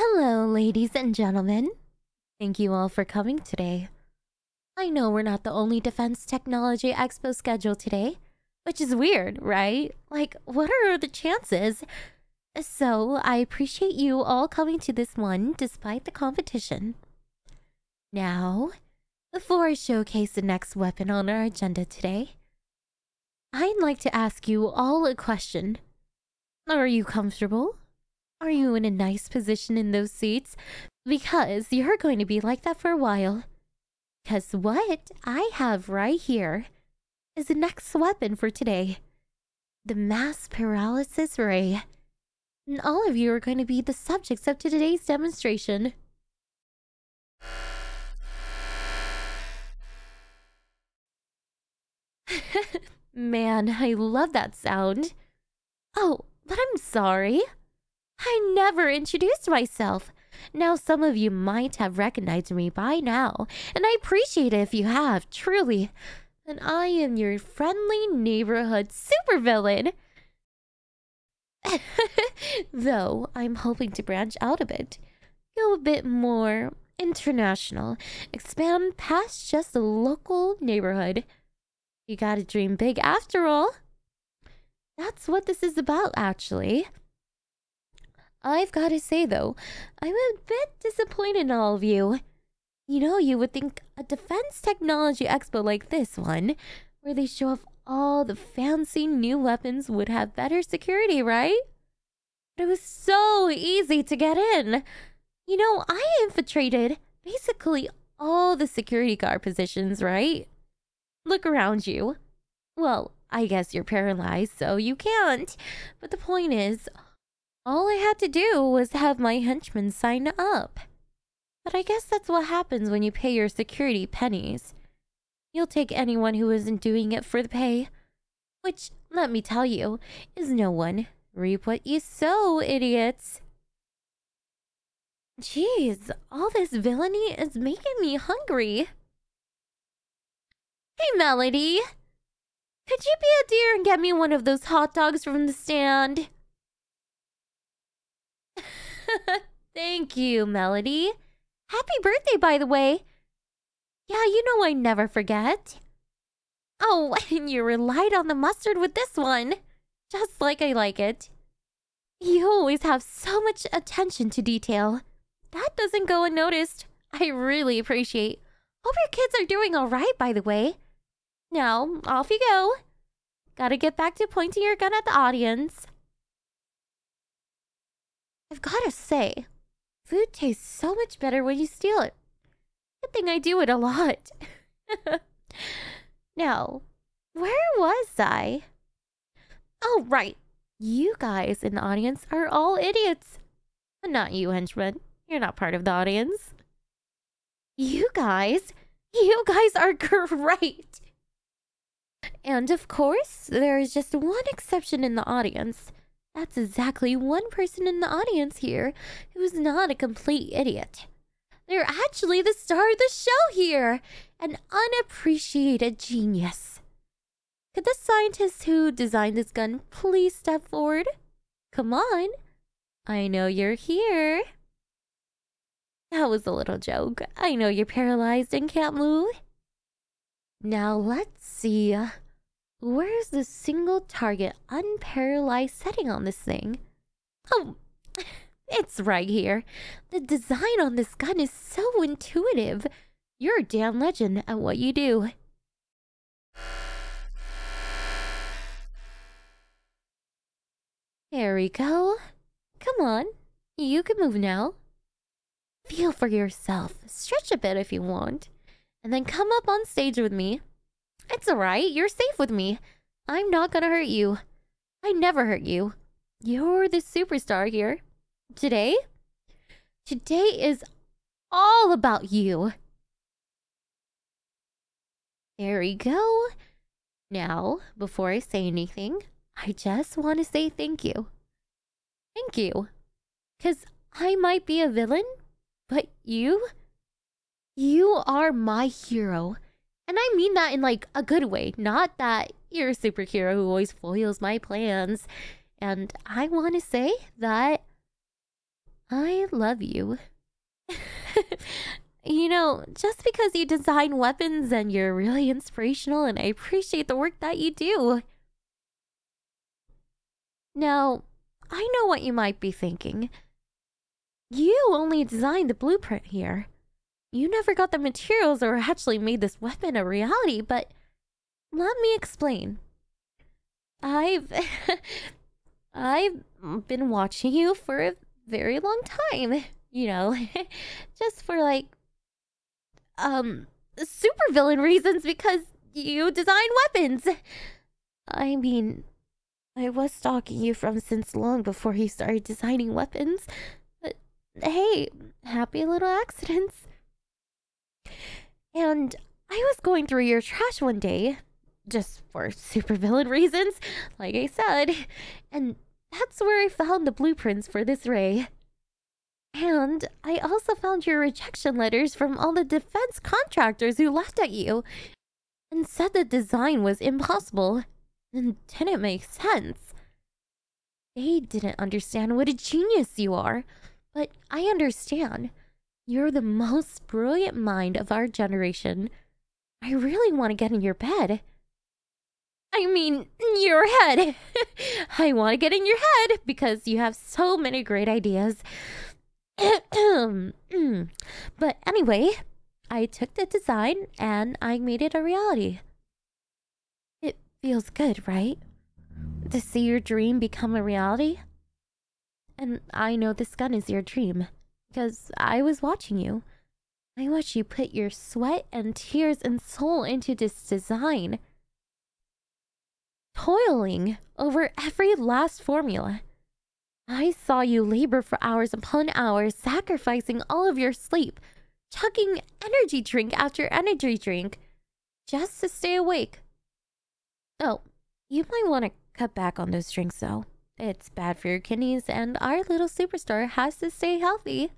Hello, ladies and gentlemen. Thank you all for coming today. I know we're not the only Defense Technology Expo scheduled today, which is weird, right? Like, what are the chances? So, I appreciate you all coming to this one despite the competition. Now, before I showcase the next weapon on our agenda today, I'd like to ask you all a question. Are you comfortable? Are you in a nice position in those seats? Because you're going to be like that for a while. Because what I have right here is the next weapon for today. The mass paralysis ray. And all of you are going to be the subjects of today's demonstration. Man, I love that sound. Oh, but I'm sorry. I never introduced myself. Now, some of you might have recognized me by now, and I appreciate it if you have, truly. And I am your friendly neighborhood supervillain. Though, I'm hoping to branch out a bit. Go a bit more international. Expand past just the local neighborhood. You gotta dream big after all. That's what this is about, actually. I've got to say, though, I'm a bit disappointed in all of you. You know, you would think a Defense Technology Expo like this one, where they show off all the fancy new weapons, would have better security, right? But it was so easy to get in. You know, I infiltrated basically all the security guard positions, right? Look around you. Well, I guess you're paralyzed, so you can't. But the point is, all I had to do was have my henchmen sign up. But I guess that's what happens when you pay your security pennies. You'll take anyone who isn't doing it for the pay. Which, let me tell you, is no one. Reap what you sow, idiots. Jeez, all this villainy is making me hungry. Hey, Melody. Could you be a dear and get me one of those hot dogs from the stand? Thank you, Melody. Happy birthday, by the way. Yeah, you know I never forget. Oh, and you relied on the mustard with this one. Just like I like it. You always have so much attention to detail. That doesn't go unnoticed. I really appreciate. Hope your kids are doing all right, by the way. Now, off you go. Gotta get back to pointing your gun at the audience. I've gotta say, food tastes so much better when you steal it. Good thing I do it a lot. Now, where was I? Oh, right. You guys in the audience are all idiots. Not you, henchman. You're not part of the audience. You guys are great. And of course, there is just one exception in the audience. That's exactly one person in the audience here who is not a complete idiot. They're actually the star of the show here, an unappreciated genius. Could the scientist who designed this gun please step forward? Come on. I know you're here. That was a little joke. I know you're paralyzed and can't move. Now let's see. Where's the single target unparalyzed setting on this thing? Oh, it's right here. The design on this gun is so intuitive. You're a damn legend at what you do. There we go. Come on. You can move now. Feel for yourself. Stretch a bit if you want. And then come up on stage with me. It's alright, you're safe with me. I'm not gonna hurt you. I never hurt you. You're the superstar here. Today is all about you. There we go. Now, before I say anything, I just want to say thank you. Thank you. Because I might be a villain, but you are my hero. And I mean that in like a good way, not that you're a superhero who always foils my plans. And I want to say that I love you. You know, just because you design weapons and you're really inspirational and I appreciate the work that you do. Now, I know what you might be thinking. You only designed the blueprint here. You never got the materials or actually made this weapon a reality, but let me explain. I've I've been watching you for a very long time, you know, just for like supervillain reasons because you design weapons. I mean, I was stalking you from since long before you started designing weapons. But hey, happy little accidents. And I was going through your trash one day, just for supervillain reasons, like I said, and that's where I found the blueprints for this ray. And I also found your rejection letters from all the defense contractors who laughed at you and said the design was impossible and didn't make sense. They didn't understand what a genius you are, but I understand. You're the most brilliant mind of our generation. I really want to get in your bed. I mean, your head. I want to get in your head because you have so many great ideas. But anyway, I took the design and I made it a reality. It feels good, right? To see your dream become a reality? And I know this gun is your dream because I was watching you. I watched you put your sweat and tears and soul into this design. Toiling over every last formula. I saw you labor for hours upon hours, sacrificing all of your sleep, chugging energy drink after energy drink, just to stay awake. Oh, you might want to cut back on those drinks though. It's bad for your kidneys and our little superstar has to stay healthy.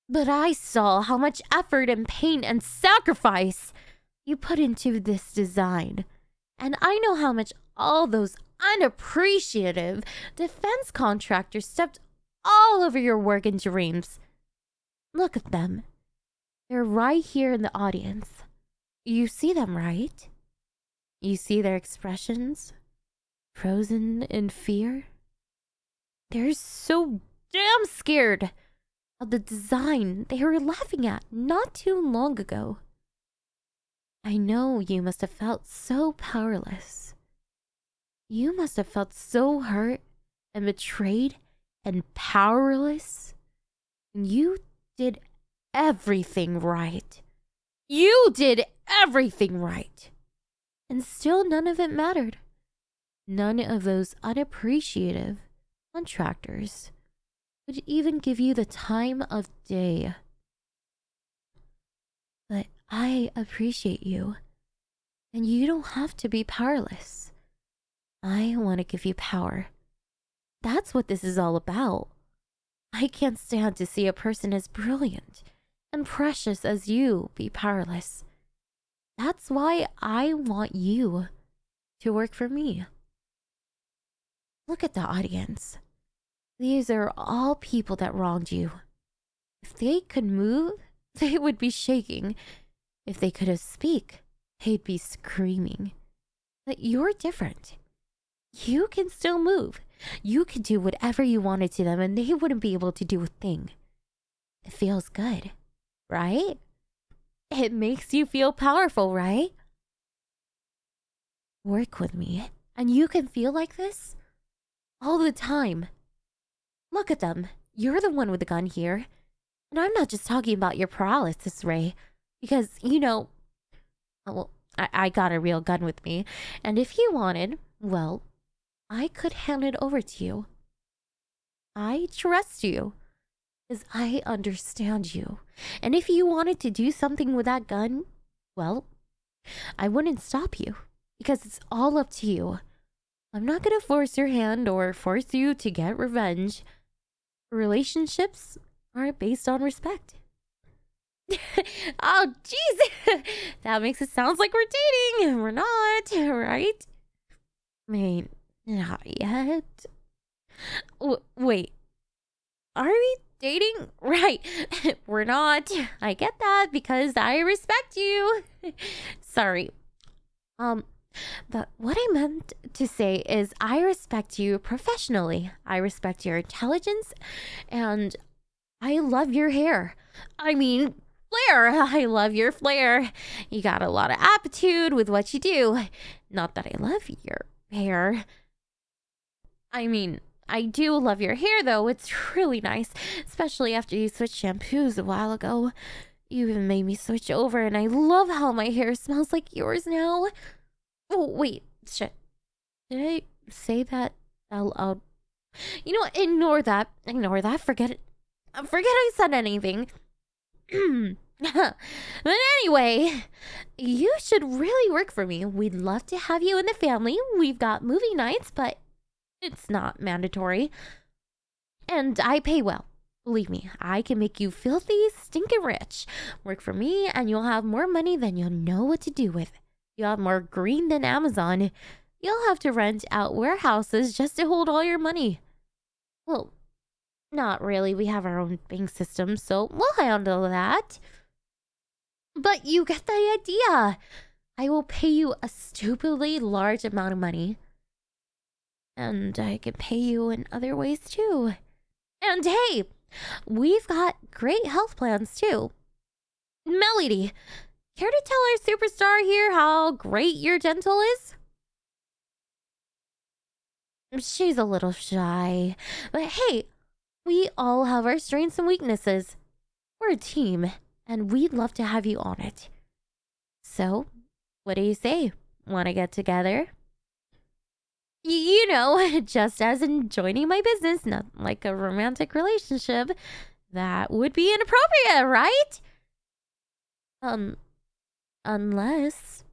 But I saw how much effort and pain and sacrifice you put into this design. And I know how much all those unappreciative defense contractors stepped all over your work and dreams. Look at them. They're right here in the audience. You see them, right? You see their expressions? Frozen in fear? They're so damn scared of the design they were laughing at not too long ago. I know you must have felt so powerless. You must have felt so hurt and betrayed and powerless. You did everything right. You did everything right. And still none of it mattered. None of those unappreciative contractors would even give you the time of day. But I appreciate you. And you don't have to be powerless. I want to give you power. That's what this is all about. I can't stand to see a person as brilliant and precious as you be powerless. That's why I want you to work for me. Look at the audience. These are all people that wronged you. If they could move, they would be shaking. If they could speak, they'd be screaming. But you're different. You can still move. You can do whatever you wanted to them and they wouldn't be able to do a thing. It feels good, right? It makes you feel powerful, right? Work with me and you can feel like this all the time. Look at them. You're the one with the gun here. And I'm not just talking about your paralysis, Ray. Because, you know, well, I got a real gun with me. And if you wanted, well, I could hand it over to you. I trust you. Because I understand you. And if you wanted to do something with that gun, well, I wouldn't stop you. Because it's all up to you. I'm not going to force your hand or force you to get revenge. Relationships are based on respect. Oh, jeez. That makes it sound like we're dating. We're not, right? I mean, not yet. Wait. Are we dating? Right. We're not. I get that because I respect you. Sorry. But what I meant to say is I respect you professionally. I respect your intelligence and I love your hair. I mean, flair. I love your flair. You got a lot of aptitude with what you do. Not that I love your hair. I mean, I do love your hair though. It's really nice, especially after you switched shampoos a while ago. You even made me switch over and I love how my hair smells like yours now. Oh, wait. Shit. Did I say that out loud? You know what? Ignore that. Ignore that. Forget it. Forget I said anything. But anyway, you should really work for me. We'd love to have you in the family. We've got movie nights, but it's not mandatory. And I pay well. Believe me, I can make you filthy, stinking rich. Work for me and you'll have more money than you'll know what to do with. You'll have more green than Amazon. You'll have to rent out warehouses just to hold all your money. Well, not really. We have our own bank system, so we'll handle that. But you get the idea. I will pay you a stupidly large amount of money. And I can pay you in other ways too. And hey, we've got great health plans too. Melody, care to tell our superstar here how great your dental is? She's a little shy. But hey, we all have our strengths and weaknesses. We're a team, and we'd love to have you on it. So, what do you say? Want to get together? You know, just as in joining my business, not like a romantic relationship. That would be inappropriate, right? Unless...